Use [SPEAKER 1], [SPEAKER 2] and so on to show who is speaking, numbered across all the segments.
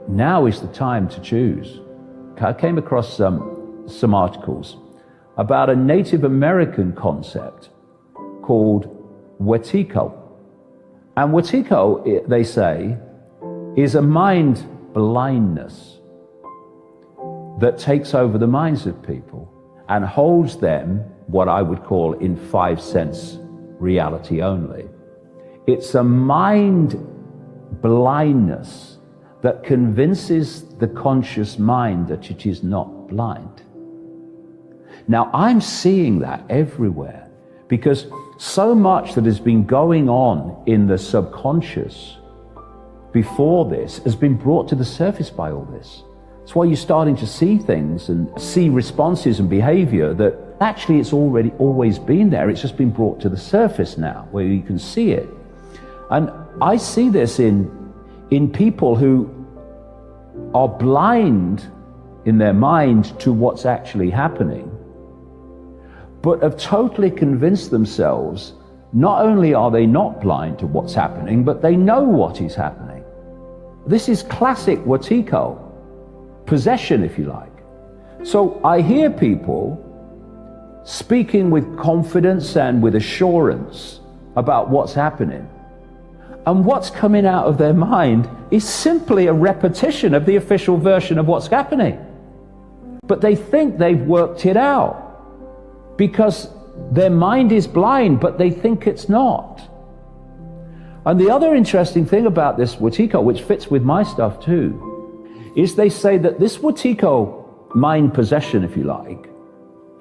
[SPEAKER 1] now is the time to choose. I came across some articles about a Native American concept called Wetiko. And Wetiko, they say, is a mind blindness that takes over the minds of people and holds them, what I would call, in 5 sense reality only. It's a mind blindness that convinces the conscious mind that it is not blind. Now, I'm seeing that everywhere because so much that has been going on in the subconscious before this has been brought to the surface by all this. That's why you're starting to see things and see responses and behavior that actually it's already always been there. It's just been brought to the surface now where you can see it. And I see this in people who are blind in their mind to what's actually happening, but have totally convinced themselves not only are they not blind to what's happening, but they know what is happening. This is classic Wetiko, possession, if you like. So I hear people speaking with confidence and with assurance about what's happening. And what's coming out of their mind is simply a repetition of the official version of what's happening. But they think they've worked it out because their mind is blind, but they think it's not. And the other interesting thing about this Wetiko, which fits with my stuff too, is they say that this Wetiko mind possession, if you like,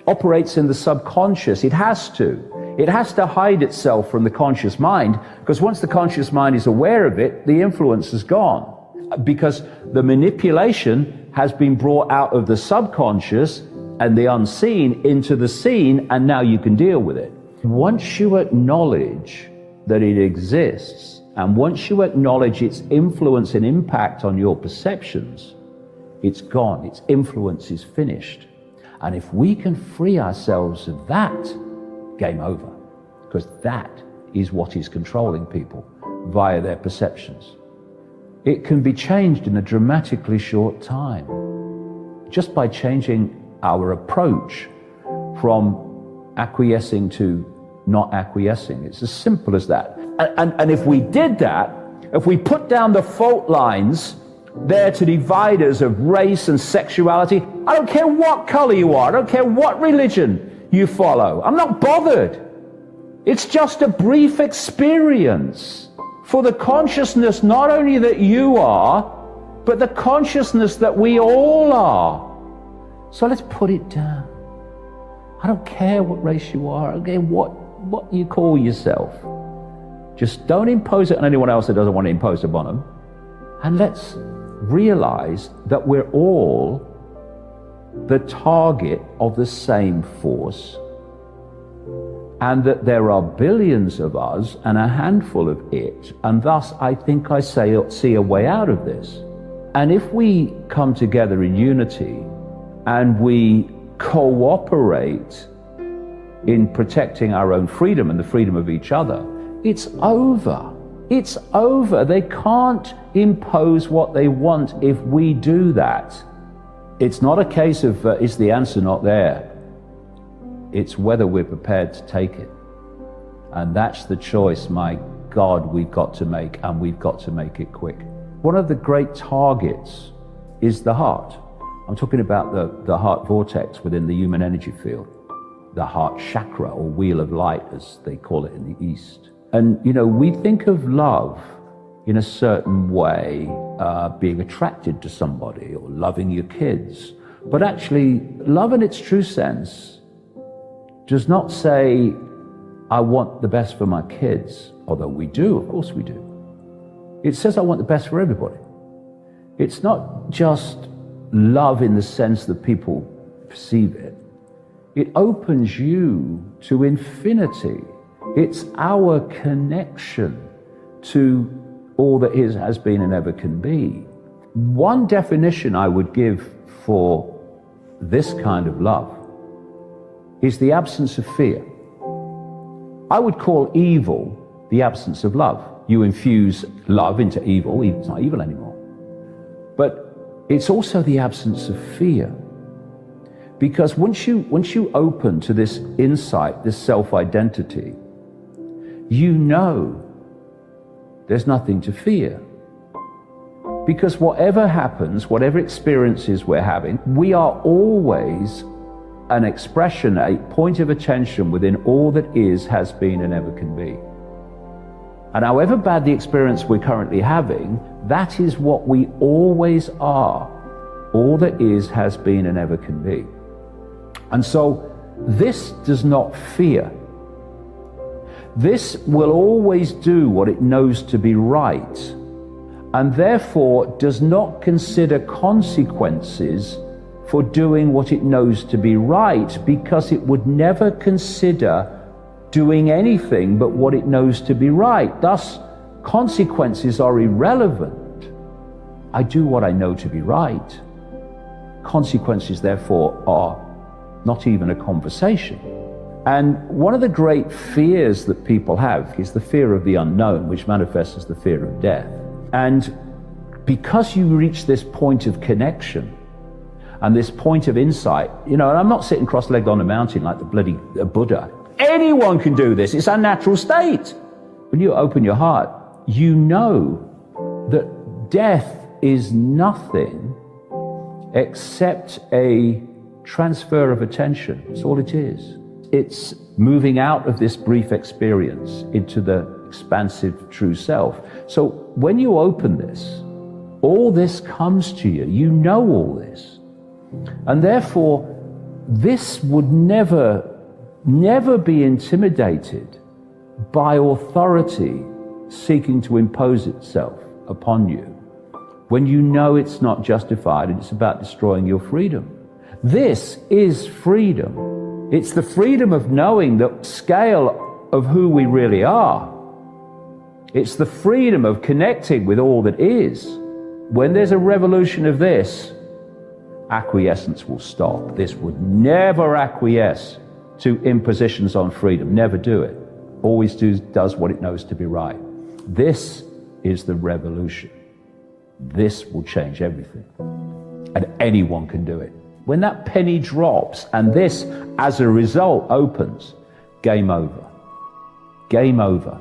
[SPEAKER 1] operates in the subconscious. It has to hide itself from the conscious mind, because once the conscious mind is aware of it, the influence is gone. Because the manipulation has been brought out of the subconscious and the unseen into the seen, and now you can deal with it. Once you acknowledge that it exists, and once you acknowledge its influence and impact on your perceptions, it's gone. Its influence is finished. And if we can free ourselves of that, game over, because that is what is controlling people via their perceptions. It can be changed in a dramatically short time, just by changing our approach from acquiescing to not acquiescing. It's as simple as that. And if we did that, if we put down the fault lines there to divide us of race and sexuality, I don't care what color you are, I don't care what religion you follow, I'm not bothered. It's just a brief experience for the consciousness not only that you are, but the consciousness that we all are. So let's put it down. I don't care what race you are, I don't care what you call yourself. Just don't impose it on anyone else that doesn't want to impose it upon them. And let's realize that we're all the target of the same force, and that there are billions of us and a handful of it, and thus I think I see a way out of this. And if we come together in unity and we cooperate in protecting our own freedom and the freedom of each other, it's over. It's over. They can't impose what they want if we do that. It's not a case of is the answer not there? It's whether we're prepared to take it. And that's the choice, my God, we've got to make, and we've got to make it quick. One of the great targets is the heart. I'm talking about the heart vortex within the human energy field, the heart chakra, or wheel of light, as they call it in the East. And, you know, we think of love in a certain way, being attracted to somebody or loving your kids. But actually, love in its true sense does not say, I want the best for my kids, although we do, of course we do. It says, I want the best for everybody. It's not just love in the sense that people perceive it. It opens you to infinity. It's our connection to all that is, has been, and ever can be. One definition I would give for this kind of love is the absence of fear. I would call evil the absence of love. You infuse love into evil, it's not evil anymore. But it's also the absence of fear. Because once you open to this insight, this self-identity, you know there's nothing to fear. Because whatever happens, whatever experiences we're having, we are always an expression, a point of attention within all that is, has been, and ever can be. And however bad the experience we're currently having, that is what we always are. All that is, has been, and ever can be. And so this does not fear. This will always do what it knows to be right, and therefore does not consider consequences for doing what it knows to be right, because it would never consider doing anything but what it knows to be right. Thus, consequences are irrelevant. I do what I know to be right. Consequences, therefore, are not even a conversation. And one of the great fears that people have is the fear of the unknown, which manifests as the fear of death. And because you reach this point of connection and this point of insight, and I'm not sitting cross-legged on a mountain like the bloody Buddha. Anyone can do this. It's our natural state. When you open your heart, you know that death is nothing except a transfer of attention. That's all it is. It's moving out of this brief experience into the expansive true self. So when you open this, all this comes to you. You know all this. And therefore, this would never be intimidated by authority seeking to impose itself upon you when you know it's not justified and it's about destroying your freedom. This is freedom. It's the freedom of knowing the scale of who we really are. It's the freedom of connecting with all that is. When there's a revolution of this, acquiescence will stop. This would never acquiesce to impositions on freedom. Never do it. Always does what it knows to be right. This is the revolution. This will change everything. And anyone can do it. When that penny drops and this, as a result, opens, game over. Game over.